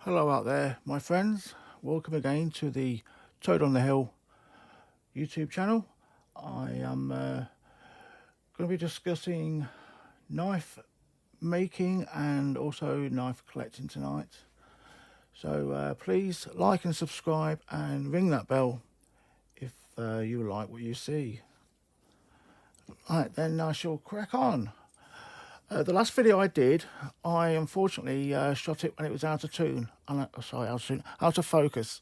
Hello out there, my friends. Welcome again to the Toad on the Hill YouTube channel. I am going to be discussing knife making and also knife collecting tonight. So please like and subscribe and ring that bell if you like what you see. Right, then I shall crack on. The last video I did, I unfortunately shot it when it was out of tune. Out of focus.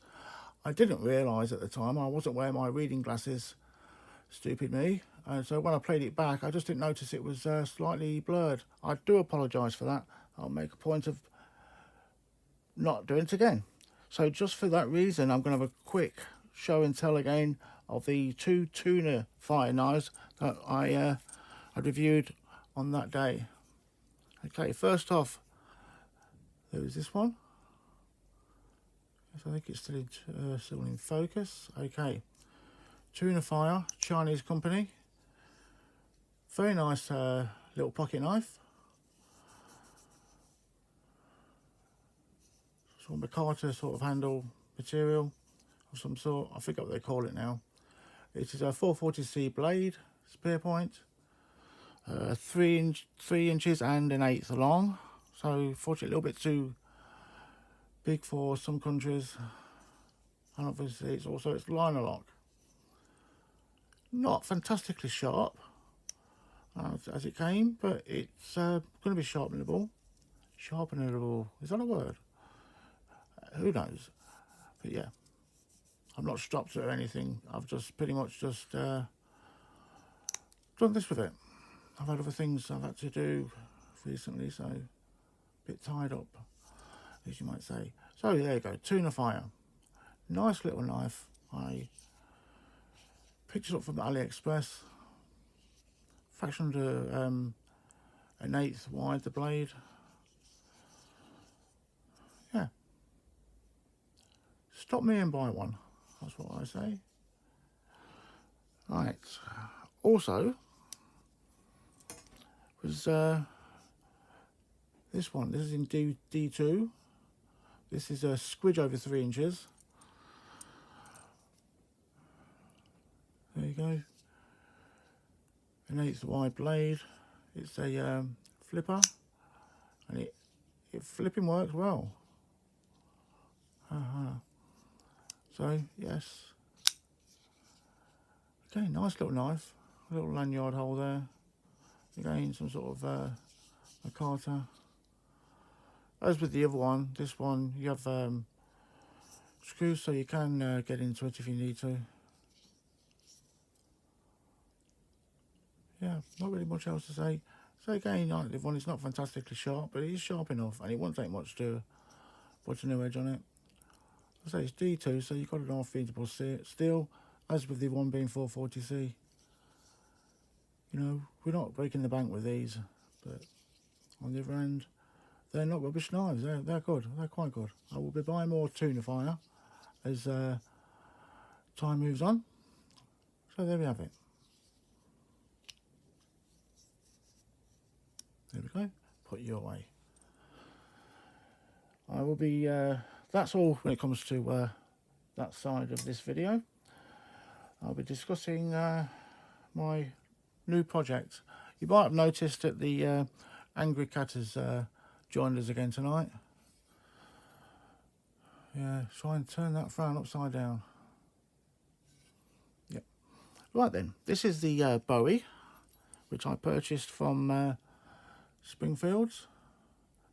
I didn't realise at the time, I wasn't wearing my reading glasses, stupid me. So when I played it back, I just didn't notice it was slightly blurred. I do apologise for that. I'll make a point of not doing it again. So just for that reason, I'm going to have a quick show and tell again of the two tuna fire knives that I reviewed on that day. Okay, first off, there was this one. So I think it's still in focus. Okay, Tuna Fire, Chinese company. Very nice little pocket knife. Sort of micarta sort of handle material of some sort. I forget what they call it now. It is a 440C blade, spear point. 3 inches and an eighth long. So fortunately a little bit too big for some countries. And obviously it's liner lock. Not fantastically sharp as it came, but it's going to be sharpenable. Sharpenable, is that a word? Who knows? But yeah, I've not stopped it or anything. I've just pretty much just done this with it. I've had other things I've had to do recently, so a bit tied up, as you might say. So there you go, Tuna Fire. Nice little knife. I picked it up from AliExpress. Fraction under an eighth wide, the blade. Yeah. Stop me and buy one. That's what I say. Right. Also, was this one. This is in D2. This is a squidge over 3 inches. There you go. An eighth wide blade. It's a flipper, and it flipping works well. So yes. Okay, nice little knife. A little lanyard hole there. Again, some sort of micarta. As with the other one, this one you have screws so you can get into it if you need to. Yeah, not really much else to say. So again, like the one, it's not fantastically sharp, but it is sharp enough, and it won't take much to put a new edge on it. I say it's D2, so you've got an half-feasible steel, as with the one being 440C. You know, we're not breaking the bank with these, but on the other end, they're not rubbish knives. They're good. They're quite good. I will be buying more Tuna Fire as time moves on. So there we have it. There we go. Put you away. I will be. That's all when it comes to that side of this video. I'll be discussing my new project. You might have noticed that the angry cat has joined us again tonight. Yeah, try and turn that frown upside down. Yep. Right then, this is the Bowie, which I purchased from Springfields.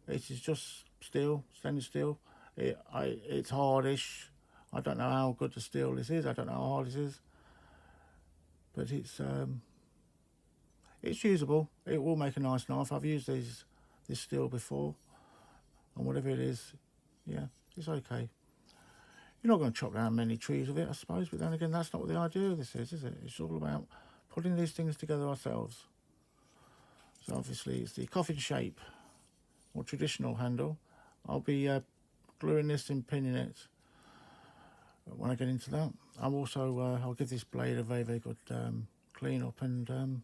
It is just steel, stainless steel. It's hardish. I don't know how good the steel this is. I don't know how hard this is, but it's usable. It will make a nice knife. I've used this steel before, and whatever it is, yeah, it's okay. You're not going to chop down many trees with it, I suppose, but then again, that's not what the idea of this is it? It's all about putting these things together ourselves. So obviously it's the coffin shape, or traditional handle. I'll be gluing this and pinning it when I get into that. I'm also, I'll give this blade a very, very good clean up and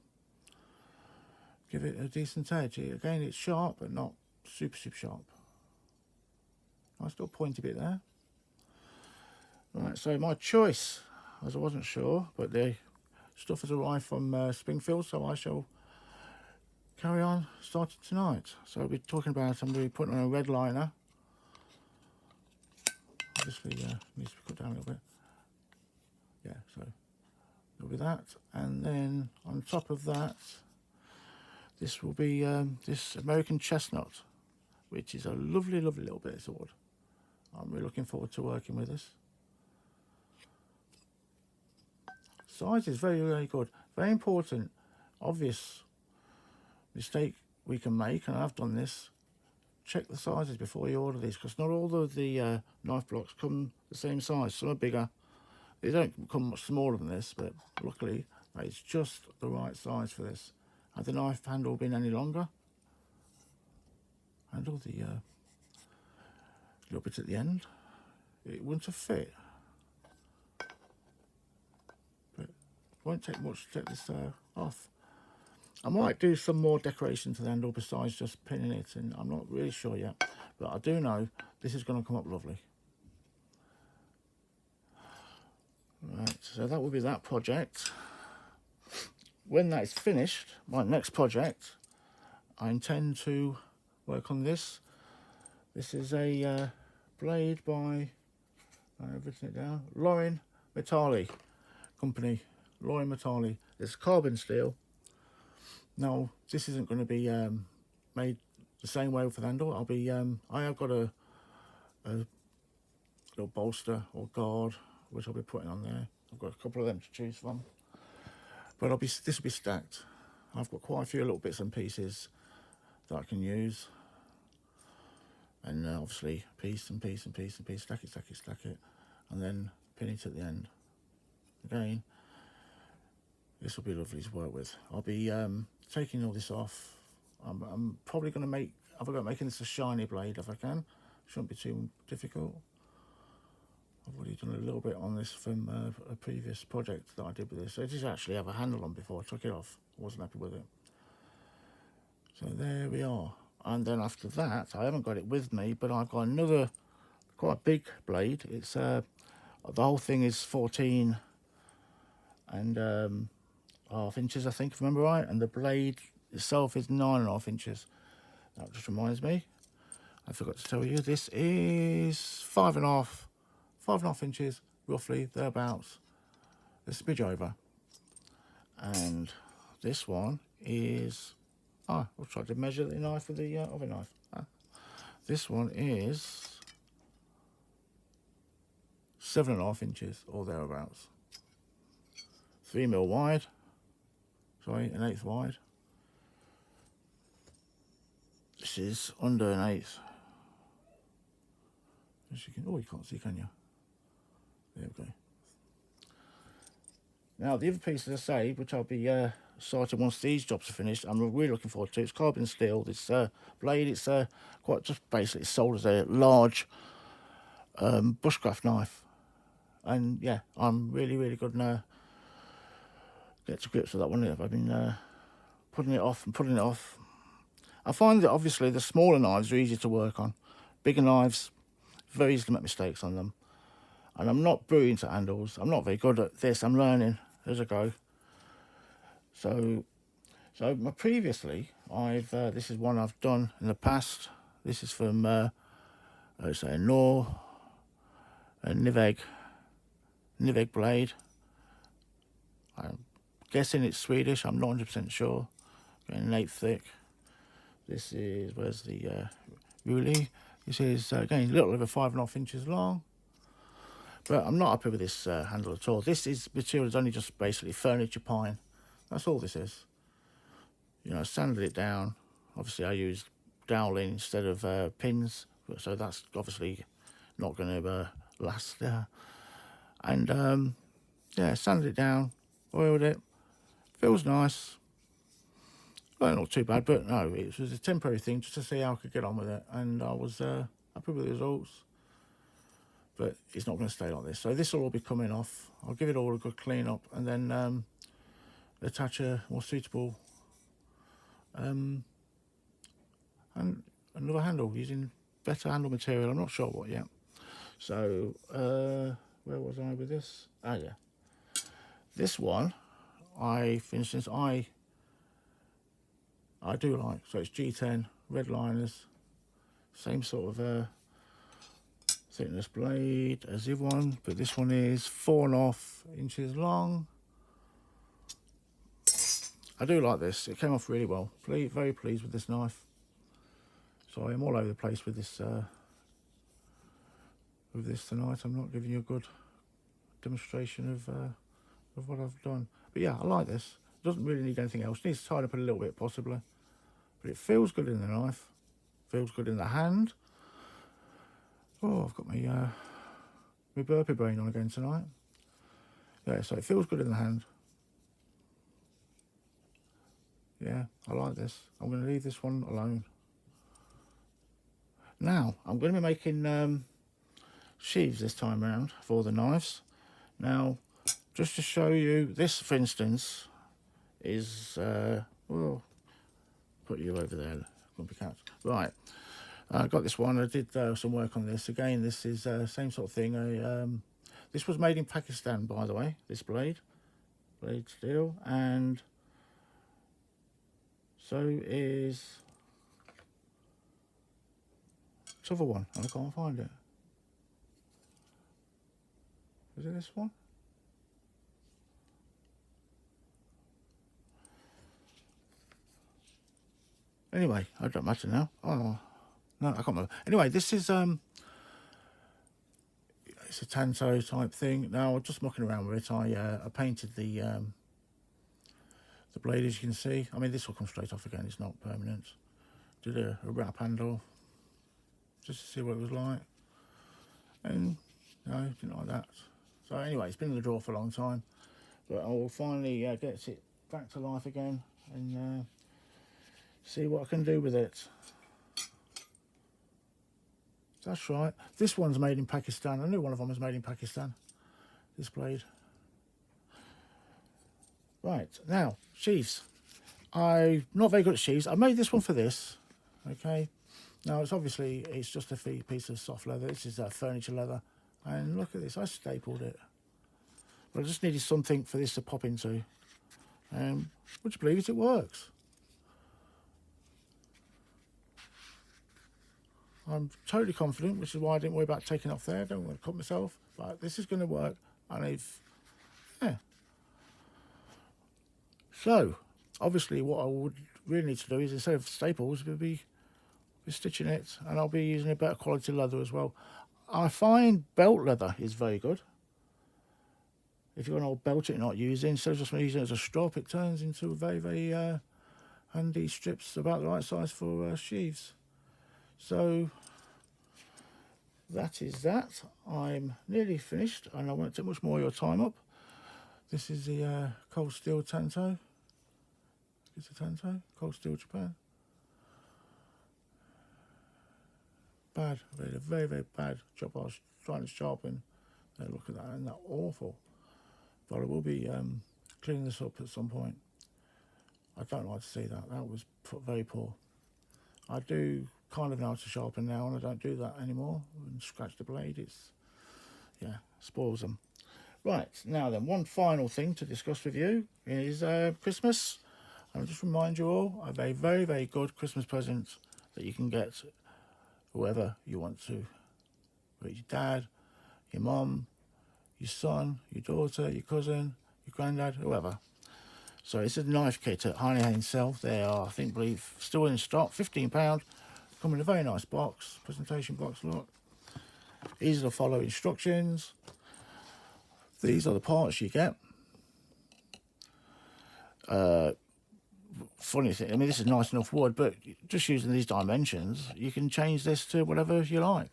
give it a decent edge. Again, it's sharp, but not super, super sharp. Nice little pointy bit there. Right, so my choice, as I wasn't sure, but the stuff has arrived from Springfield, so I shall carry on starting tonight. So I'll be talking about, I'm going to be putting on a red liner. Obviously needs to be cut down a little bit. Yeah, so there'll be that. And then on top of that, this will be this American Chestnut, which is a lovely, lovely little bit of sword. I'm really looking forward to working with this. Size is very, very good. Very important. Obvious mistake we can make, and I've done this. Check the sizes before you order these, because not all of the knife blocks come the same size. Some are bigger. They don't come much smaller than this, but luckily it's just the right size for this. Had the knife handle been any longer, handle the little bit at the end, it wouldn't have fit. But it won't take much to take this off. I might do some more decoration to the handle besides just pinning it, and I'm not really sure yet, but I do know this is going to come up lovely. Right, so that will be that project. When that is finished, my next project, I intend to work on this. This is a blade by, I've written it down, Lauren Metalli Company. Lauren Metalli. It's carbon steel. Now, this isn't going to be made the same way for the handle. I'll be, I have got a little bolster or guard, which I'll be putting on there. I've got a couple of them to choose from. But this will be stacked. I've got quite a few little bits and pieces that I can use. And obviously, piece and piece and piece and piece, stack it, stack it, stack it. And then pin it at the end. Again, this will be lovely to work with. I'll be taking all this off. I'm probably going to make, I've got making this a shiny blade if I can. Shouldn't be too difficult. I've already done a little bit on this from a previous project that I did with this. So it did actually have a handle on before I took it off. I wasn't happy with it. So there we are. And then after that, I haven't got it with me, but I've got another quite big blade. It's the whole thing is 14 and half inches, I think, if I remember right, and the blade itself is 9.5 inches. That just reminds me, I forgot to tell you, this is 5.5 inches, roughly, thereabouts, a smidge over. And this one is, I'll try to measure the knife with the other knife. This one is 7.5 inches, or thereabouts. 3mm wide, sorry, 1/8 wide. This is under 1/8. As you can, oh, you can't see, can you? There we go. Now the other piece, as I say, which I'll be starting once these jobs are finished, I'm really looking forward to. It's carbon steel. This blade, it's quite just basically sold as a large bushcraft knife, and yeah, I'm really, really good now. Get to grips with that one. I've been putting it off and putting it off. I find that obviously the smaller knives are easy to work on. Bigger knives, very easy to make mistakes on them. And I'm not brilliant at handles. I'm not very good at this. I'm learning as I go. So previously, this is one I've done in the past. This is from say Nor, a Niveg blade. I'm guessing it's Swedish. I'm not 100% sure. Getting 1/8 thick. This is, where's the Ruli? This is again a little over 5.5 inches long. But I'm not happy with this handle at all. This material is only just basically furniture pine. That's all this is. You know, I sanded it down. Obviously, I used doweling instead of pins, so that's obviously not going to last there. And yeah, sanded it down, oiled it. Feels nice. Well, not too bad, but no, it was a temporary thing just to see how I could get on with it, and I was happy with the results. But it's not going to stay like this, so this will all be coming off. I'll give it all a good clean up, and then attach a more suitable and another handle using better handle material. I'm not sure what yet. So, where was I with this? Ah, yeah. This one, for instance, I do like. So it's G10, red liners, same sort of thickness blade as the one, but this one is 4.5 inches long. I do like this. It came off really well. Very pleased with this knife. So I'm all over the place with this tonight. I'm not giving you a good demonstration of what I've done. But yeah, I like this. It doesn't really need anything else. It needs to tighten up a little bit possibly. But it feels good in the knife. Feels good in the hand. Oh, I've got my burpee brain on again tonight. Yeah, so it feels good in the hand. Yeah, I like this. I'm going to leave this one alone. Now, I'm going to be making sheaths this time around for the knives. Now, just to show you, this, for instance, is, well, put you over there, grumpy cat. Right, I got this one. I did some work on this. Again, this is same sort of thing. This was made in Pakistan, by the way, this blade steel, and so is this other one, and I can't find it. Is it this one? Anyway, I don't matter now. Oh, no, I can't remember. Anyway, this is it's a tanto type thing. Now, I'm just mucking around with it. I painted the blade, as you can see. I mean, this will come straight off again. It's not permanent. Did a wrap handle just to see what it was like, and no, didn't like that. So anyway, it's been in the drawer for a long time, but I will finally get it back to life again and see what I can do with it. That's right. This one's made in Pakistan. I knew one of them was made in Pakistan, this blade. Right, now, sheaths. I'm not very good at sheaths. I made this one for this, okay? Now, it's just a piece of soft leather. This is furniture leather. And look at this, I stapled it. But I just needed something for this to pop into. Would you believe it, it works. I'm totally confident, which is why I didn't worry about taking off there. I don't want to cut myself, but this is going to work. And yeah. So, obviously, what I would really need to do is, instead of staples, we'll be stitching it, and I'll be using a better quality leather as well. I find belt leather is very good. If you've got an old belt that you're not using, instead of just using it as a strap, it turns into very, very handy strips about the right size for sheaths. So that is that. I'm nearly finished, and I won't take much more of your time up. This is the cold steel tanto. It's a tanto, cold steel Japan. Bad, very, very bad job. I was trying to sharpen. Look at that, isn't that awful? But I will be cleaning this up at some point. I don't like to see that. That was very poor. I do kind of know how to sharpen now, and I don't do that anymore. And scratch the blade. Yeah, spoils them. Right, now then, one final thing to discuss with you is Christmas. I'll just remind you all of a very, very good Christmas present that you can get whoever you want to. Whether your dad, your mum, your son, your daughter, your cousin, your granddad, whoever. So it's a knife kit at Heineken himself. They are, I believe, still in stock, £15. Come in a very nice box, presentation box, look. Easy to follow instructions. These are the parts you get. Funny thing, I mean, this is nice enough wood, but just using these dimensions, you can change this to whatever you like.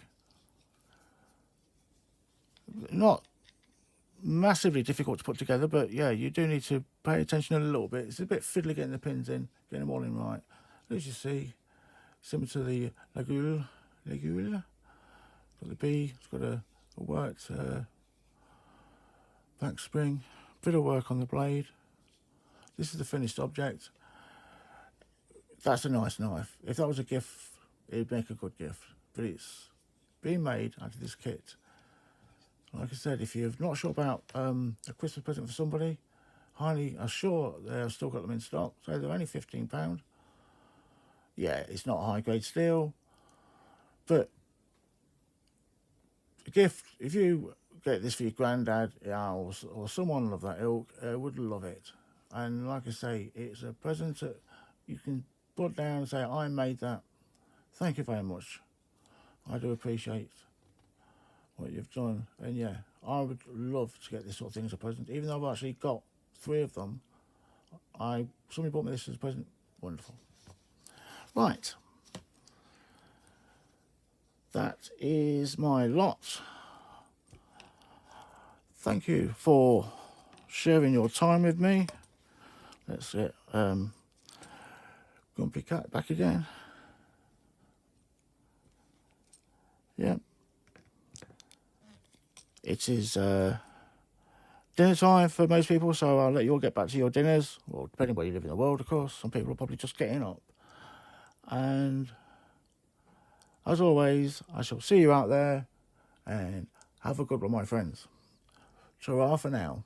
Not massively difficult to put together, but yeah, you do need to pay attention a little bit. It's a bit fiddly getting the pins in, getting them all in right. As you see, similar to the Legule. Got the B, it's got a worked back spring, bit of work on the blade. This is the finished object. That's a nice knife. If that was a gift, it'd make a good gift. but it's being made out of this kit. Like I said, if you're not sure about a Christmas present for somebody, highly assure they've still got them in stock. So they're only £15. Yeah, it's not high grade steel, but a gift, if you get this for your granddad, yeah, or someone of that ilk, would love it. And like I say, it's a present that you can put down and say, I made that. Thank you very much. I do appreciate what you've done. And yeah, I would love to get this sort of thing as a present. Even though I've actually got 3 of them, somebody bought me this as a present. Wonderful. Right. That is my lot. Thank you for sharing your time with me. Let's get Grumpy Cat back again. Yeah. It is dinner time for most people, so I'll let you all get back to your dinners. Well, depending where you live in the world, of course. Some people are probably just getting up. And as always, I shall see you out there, and have a good one, my friends. Ta-ra for now.